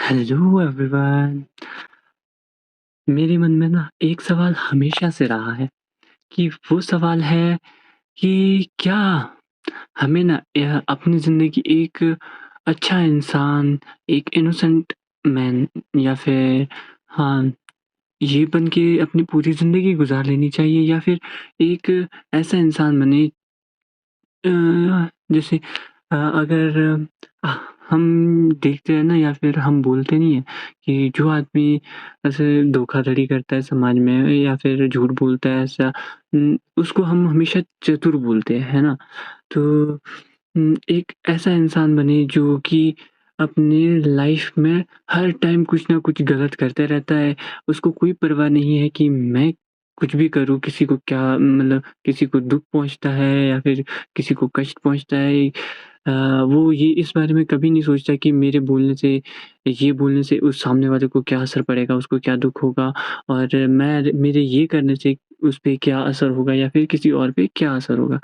Hello everyone. मेरे मन में ना एक सवाल हमेशा से रहा है कि वो सवाल है कि क्या हमें ना अपनी ज़िंदगी एक अच्छा इंसान, एक इनोसेंट मैन या फिर हाँ, ये बन के अपनी पूरी ज़िंदगी गुज़ार लेनी चाहिए या फिर एक ऐसा इंसान बने अ, जैसे अगर अ, हम देखते हैं ना या फिर हम बोलते नहीं हैं कि जो आदमी ऐसे धोखाधड़ी करता है समाज में या फिर झूठ बोलता है ऐसा उसको हम हमेशा चतुर बोलते हैं, है ना? तो एक ऐसा इंसान बने जो कि अपने लाइफ में हर टाइम कुछ ना कुछ गलत करते रहता है। उसको कोई परवाह नहीं है कि मैं कुछ भी करूँ, किसी को क्या मतलब किसी को दुःख पहुँचता है या फिर किसी को कष्ट पहुँचता है। वो ये इस बारे में कभी नहीं सोचता कि मेरे बोलने से ये बोलने से उस सामने वाले को क्या असर पड़ेगा, उसको क्या दुःख होगा और मेरे ये करने से उस पे क्या असर होगा या फिर किसी और पे क्या असर होगा।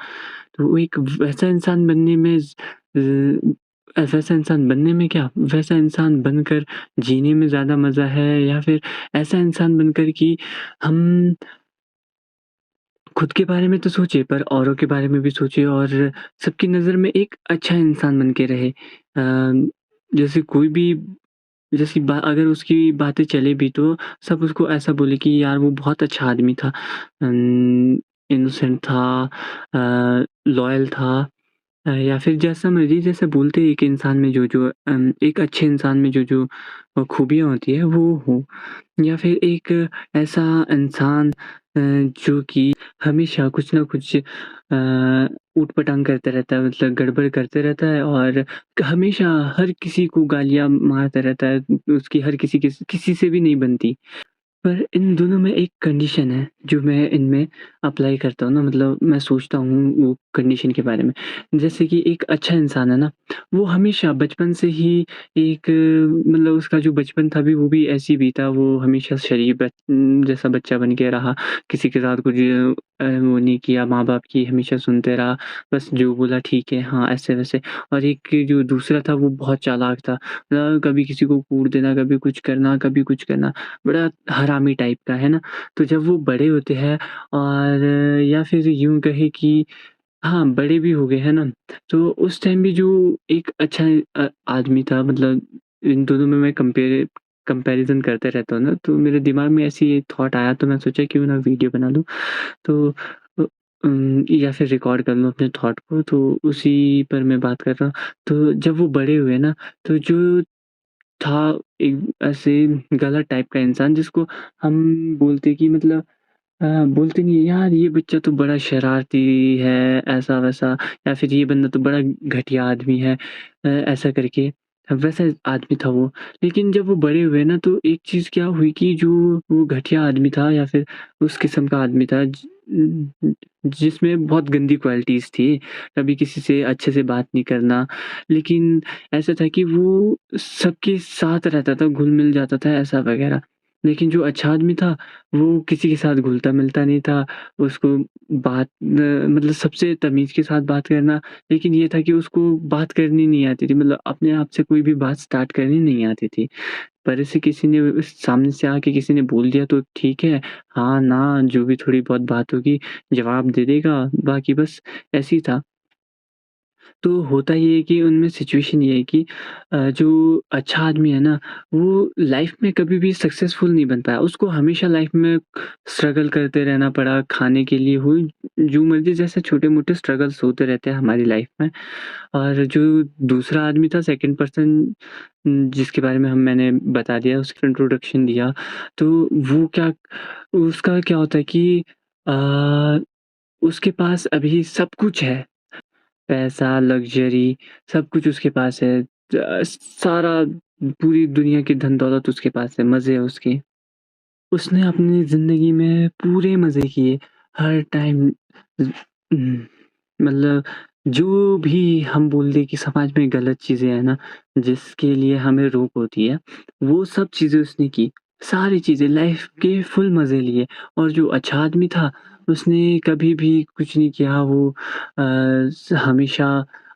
तो वो एक वैसा इंसान बनने में वैसा इंसान बनने में क्या, वैसा इंसान बनकर जीने में ज़्यादा मज़ा है या फिर ऐसा इंसान बनकर कि हम खुद के बारे में तो सोचे पर औरों के बारे में भी सोचे और सबकी नज़र में एक अच्छा इंसान बन के रहे। जैसे कोई भी जैसी बा अगर उसकी बातें चले भी तो सब उसको ऐसा बोले कि यार वो बहुत अच्छा आदमी था। इनोसेंट था, लॉयल था। या फिर जैसा मर्ज़ी जैसे बोलते हैं एक इंसान में जो एक अच्छे इंसान में जो खूबियाँ होती है वो हो। या फिर एक ऐसा इंसान जो कि हमेशा कुछ ना कुछ ऊट-पटांग करता रहता है मतलब गड़बड़ करते रहता है और हमेशा हर किसी को गालियाँ मारता रहता है। उसकी हर किसी से भी नहीं बनती। पर इन दोनों में एक कंडीशन है, जो मैं इनमें अप्लाई करता हूँ ना मतलब मैं सोचता हूँ वो कंडीशन के बारे में। जैसे कि एक अच्छा इंसान है ना, वो हमेशा बचपन से ही एक मतलब उसका जो बचपन था भी वो भी ऐसे ही बीता, वो हमेशा शरीफ जैसा बच्चा बन के रहा। किसी के साथ कुछ वो नहीं किया, माँ-बाप की हमेशा सुनते रहा, बस जो बोला ठीक है, हाँ, ऐसे-वैसे। और एक जो दूसरा था वो बहुत चालाक था। कभी किसी को कूट देना, कभी कुछ करना, कभी कुछ करना। बड़ा हरामी टाइप का, है ना? तो जब वो बड़े होते हैं और या फिर यूँ कहें कि हाँ, बड़े भी हो गए, है ना? तो उस टाइम भी जो एक अच्छा आदमी था मतलब इन दोनों में मैं कंपैरिज़न करते रहता हूँ ना, तो मेरे दिमाग में ऐसे ही थॉट आया तो मैं सोचा क्यों ना वीडियो बना लूँ। तो या फिर रिकॉर्ड कर लूँ अपने थॉट को, तो उसी पर मैं बात कर रहा हूँ। तो जब वो बड़े हुए ना, तो जो था एक ऐसे गलत टाइप का इंसान जिसको हम बोलते कि मतलब बोलते नहीं है यार ये बच्चा तो बड़ा शरारती है, ऐसा-वैसा या फिर ये बंदा तो बड़ा घटिया आदमी है ऐसा करके, वैसा आदमी था वो। लेकिन जब वो बड़े हुए ना तो एक चीज़ क्या हुई कि जो वो घटिया आदमी था या फिर उस किस्म का आदमी था जिसमें बहुत गंदी क्वालिटीज़ थी, कभी किसी से अच्छे से बात नहीं करना, लेकिन ऐसा था कि वो सबके साथ रहता था, घुल-मिल जाता था ऐसा वगैरह। लेकिन जो अच्छा आदमी था वो किसी के साथ घुलता-मिलता नहीं था, उसको बात मतलब सबसे तमीज़ के साथ बात करना, लेकिन ये था कि उसको बात करनी नहीं आती थी, मतलब अपने आप से कोई भी बात स्टार्ट करनी नहीं आती थी। पर ऐसे किसी ने सामने से आके किसी ने बोल दिया तो ठीक है, हाँ, ना जो भी थोड़ी बहुत बात होगी जवाब दे देगा, बाकी बस ऐसे ही था। तो होता ये है कि उनमें सिचुएशन ये है कि जो अच्छा आदमी है ना, वो लाइफ़ में कभी भी सक्सेसफुल नहीं बन पाया। उसको हमेशा लाइफ़ में स्ट्रगल करते रहना पड़ा, खाने के लिए हो, जो मर्ज़ी जैसे छोटे-मोटे स्ट्रगल्स होते रहते हैं हमारी लाइफ़ में। और जो दूसरा आदमी था सेकंड पर्सन जिसके बारे में हम मैंने बता दिया, उसका इंट्रोडक्शन दिया, तो वो क्या उसका क्या होता है कि अ, उसके पास अभी सब कुछ है। पैसा, लग्ज़री सब कुछ उसके पास है। सारा पूरी दुनिया की धन-दौलत उसके पास है, मज़े हैं उसके। उसने अपनी ज़िंदगी में पूरे मज़े किए, हर टाइम उम, मतलब जो भी हम बोल दें कि समाज में गलत चीज़ें हैं ना, जिसके लिए हमें रोक होती है, वो सब चीज़ें उसने की। सारी चीज़ें लाइफ़ के फुल मज़े लिए और जो अच्छा आदमी था, उसने कभी भी कुछ नहीं किया वो हमेशा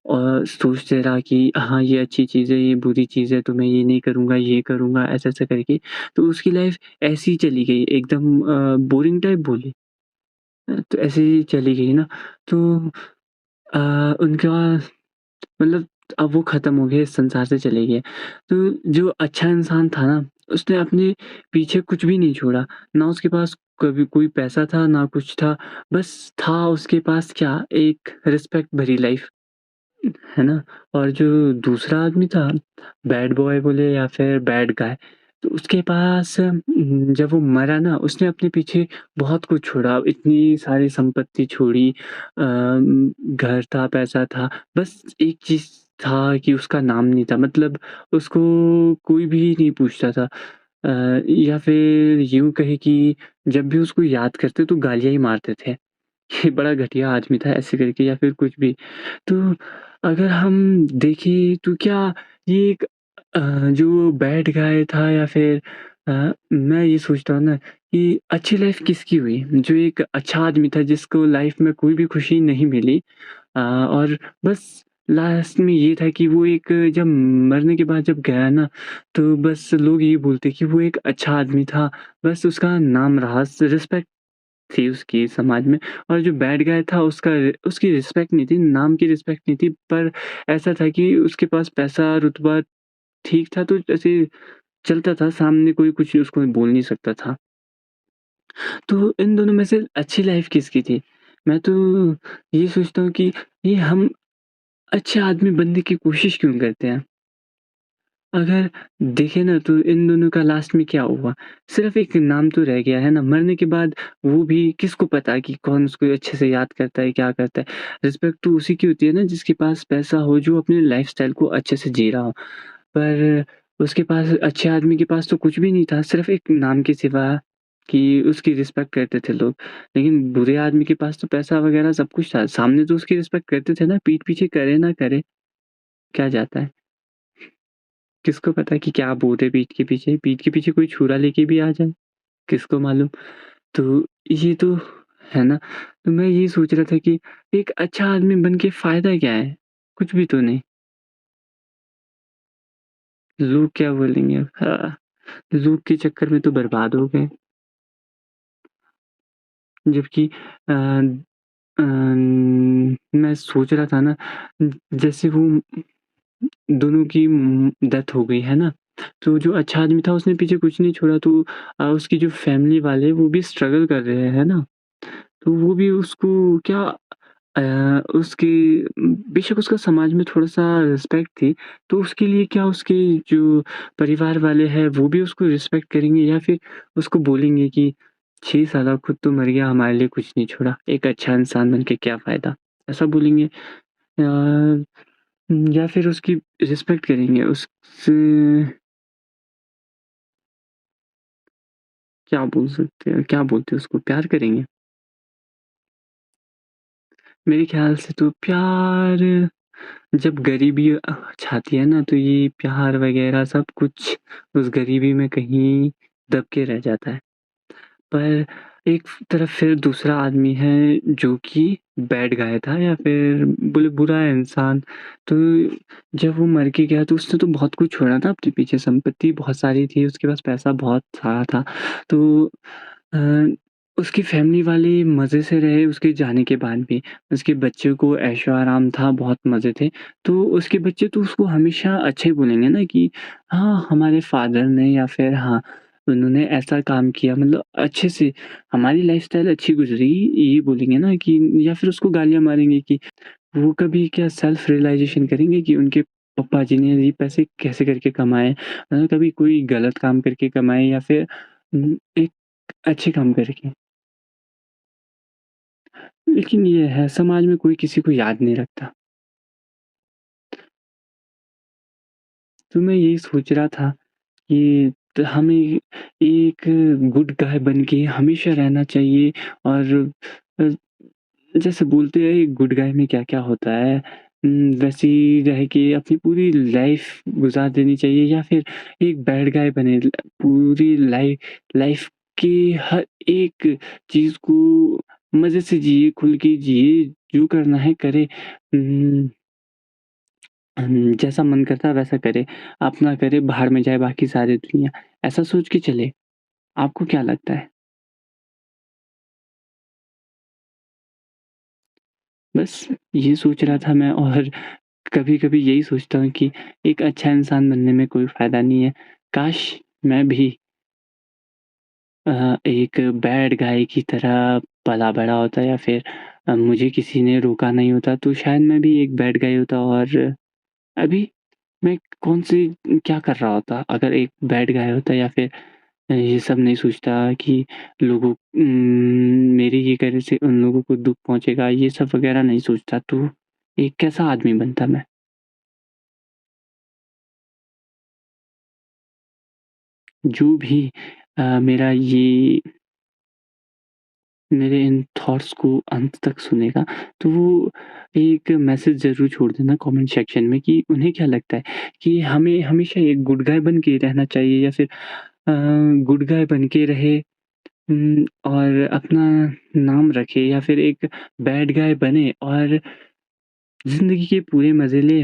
सोचते रहा कि हाँ, ये अच्छी चीज़ है, ये बुरी चीज़ है, तो मैं ये नहीं करूँगा, ये करूँगा, ऐसा-ऐसा करके। तो उसकी लाइफ़ ऐसे ही चली गई एकदम बोरिंग टाइप बोले तो ऐसे ही चली गई ना, तो उनका मतलब अब वो ख़त्म हो गए, इस संसार से चले गए। तो जो अच्छा इंसान था ना, उसने अपने पीछे कुछ भी नहीं छोड़ा। ना उसके पास कभी कोई पैसा था, ना कुछ था। बस था उसके पास क्या, एक रिस्पेक्ट भरी लाइफ़, है ना? और जो दूसरा आदमी था, बैड बॉय बोले या फिर बैड गाय, तो उसके पास जब वो मरा ना, उसने अपने पीछे बहुत कुछ छोड़ा। इतनी सारी संपत्ति छोड़ी घर था, पैसा था, बस एक चीज़ था कि उसका नाम नहीं था। मतलब उसको कोई भी नहीं पूछता था। या फिर यूँ कहें कि जब भी उसको याद करते तो गालियाँ ही मारते थे। ये बड़ा घटिया आदमी था ऐसे करके या फिर कुछ भी। तो अगर हम देखें तो क्या ये एक जो बैड गाय था या फिर मैं ये सोचता हूँ ना कि अच्छी लाइफ़ किसकी हुई? जो एक अच्छा आदमी था जिसको लाइफ़ में कोई भी खुशी नहीं मिली और बस लास्ट में ये था कि वो एक जब मरने के बाद जब गया ना, तो बस लोग ये बोलते कि वो एक अच्छा आदमी था। बस उसका नाम रहा, रिस्पेक्ट थी उसकी समाज में और जो बैड गाय था उसकी रिस्पेक्ट नहीं थी, नाम की रिस्पेक्ट नहीं थी पर ऐसा था कि उसके पास पैसा, रुतबा ठीक था तो ऐसे चलता था, सामने कोई कुछ उसको बोल नहीं सकता था। तो इन दोनों में से अच्छी लाइफ़ किसकी थी? मैं तो ये सोचता हूँ कि ये हम अच्छे आदमी बनने की कोशिश क्यों करते हैं? अगर देखें ना तो इन दोनों का लास्ट में क्या हुआ? सिर्फ़ एक नाम तो रह गया है ना, मरने के बाद वो भी किसको पता कि कौन उसको अच्छे से याद करता है, क्या करता है। रिस्पेक्ट तो उसी की होती है ना जिसके पास पैसा हो, जो अपने लाइफ़स्टाइल को अच्छे से जी रहा हो। पर उसके पास अच्छे आदमी के पास तो कुछ भी नहीं था, सिर्फ़ एक नाम के सिवा कि उसकी रिस्पेक्ट करते थे लोग। लेकिन बुरे आदमी के पास तो पैसा वग़ैरह सब कुछ था, सामने तो उसकी रिस्पेक्ट करते थे ना, पीठ पीछे करे ना करे, क्या जाता है? किसको पता कि क्या बोल रहे पीठ के पीछे कोई छुरा लेके भी आ जाए, किसको मालूम? तो ये तो है ना? तो मैं ये सोच रहा था कि एक अच्छा आदमी बन के फ़ायदा क्या है? कुछ भी तो नहीं। लोग क्या बोलेंगे? हाँ, लोग के चक्कर में तो बर्बाद हो गए। जबकि मैं सोच रहा था ना जैसे वो दोनों की डेथ हो गई, है ना? तो जो अच्छा आदमी था उसने पीछे कुछ नहीं छोड़ा तो उसकी जो फैमिली वाले वो भी स्ट्रगल कर रहे हैं, है ना? तो वो भी उसको क्या उसकी बेशक उसका समाज में थोड़ा-सा रिस्पेक्ट थी, तो उसके लिए क्या उसके जो परिवार वाले हैं वो भी उसको रिस्पेक्ट करेंगे या फिर उसको बोलेंगे कि छी साला खुद तो मर गया हमारे लिए कुछ नहीं छोड़ा, एक अच्छा इंसान बन के क्या फ़ायदा? ऐसा बोलेंगे या फिर उसकी रिस्पेक्ट करेंगे, उससे क्या बोल सकते हैं क्या बोलते हैं उसको प्यार करेंगे? मेरे ख़्याल से तो प्यार जब गरीबी छाती है ना, तो ये प्यार वग़ैरह सब कुछ उस गरीबी में कहीं दब के रह जाता है। पर एक तरफ फिर दूसरा आदमी है जो कि बैड गाय था या फिर बोले बुरा इंसान। तो जब वो मर के गया तो उसने तो बहुत कुछ छोड़ा था अपने पीछे, संपत्ति बहुत सारी थी, उसके पास पैसा बहुत सारा था। तो अ, उसकी फैमिली वाले मज़े से रहे उसके जाने के बाद भी। उसके बच्चों को ऐशो-आराम था, बहुत मज़े थे। तो उसके बच्चे तो उसको हमेशा अच्छा ही बोलेंगे ना कि हाँ, हमारे फ़ादर ने या फिर हाँ, उन्होंने ऐसा काम किया मतलब अच्छे से हमारी लाइफ़स्टाइल अच्छी गुज़री, ये बोलेंगे ना कि या फिर उसको गालियाँ मारेंगे कि वो कभी क्या सेल्फ रियलाइज़ेशन करेंगे कि उनके पप्पा जी ने ये पैसे कैसे करके कमाए? कभी कोई गलत काम करके कमाए या फिर एक अच्छे काम करके। लेकिन ये है समाज में कोई किसी को याद नहीं रखता। तो मैं यही सोच रहा था कि हमें एक गुड गाय बन के हमेशा रहना चाहिए और अ, जैसे बोलते हैं गुड गाय में क्या-क्या होता है वैसे ही रह के अपनी पूरी लाइफ़ गुज़ार देनी चाहिए या फिर एक बैड गाय बने पूरी लाइफ़ की हर एक चीज़ को मज़े से जिए, खुल के जिए, जो करना है करे। जैसा मन करता है वैसा करे, अपना करे बाहर में जाए बाकी सारी दुनिया, ऐसा सोच के चले। आपको क्या लगता है? बस ये सोच रहा था मैं और कभी-कभी यही सोचता हूँ कि एक अच्छा इंसान बनने में कोई फ़ायदा नहीं है। काश मैं भी एक बैड गाय की तरह पला-बड़ा होता या फिर मुझे किसी ने रोका नहीं होता तो शायद मैं भी एक बैड गाय होता और अभी मैं कौन-सी क्या कर रहा होता अगर एक बैड गाय होता या फिर ये सब नहीं सोचता कि लोगों मेरे ये करने से उन लोगों को दुःख पहुँचेगा, ये सब वग़ैरह नहीं सोचता तो एक कैसा आदमी बनता मैं? जो भी मेरा ये मेरे इन थॉट्स को अंत तक सुनेगा, तो वो एक मैसेज ज़रूर छोड़ देना कमेंट सेक्शन में कि उन्हें क्या लगता है कि हमें हमेशा एक गुड गाय बन के रहना चाहिए या फिर गुड गाय बन के रहे और अपना नाम रखे या फिर एक बैड गाय बने और ज़िंदगी के पूरे मज़े ले।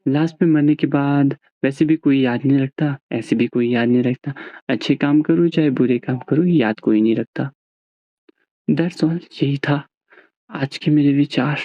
लास्ट में मरने के बाद वैसे भी कोई याद नहीं रखता, ऐसे भी कोई याद नहीं रखता। अच्छे काम करो चाहे बुरे काम करो, याद कोई नहीं रखता। दैट्स ऑल यही था आज के मेरे विचार।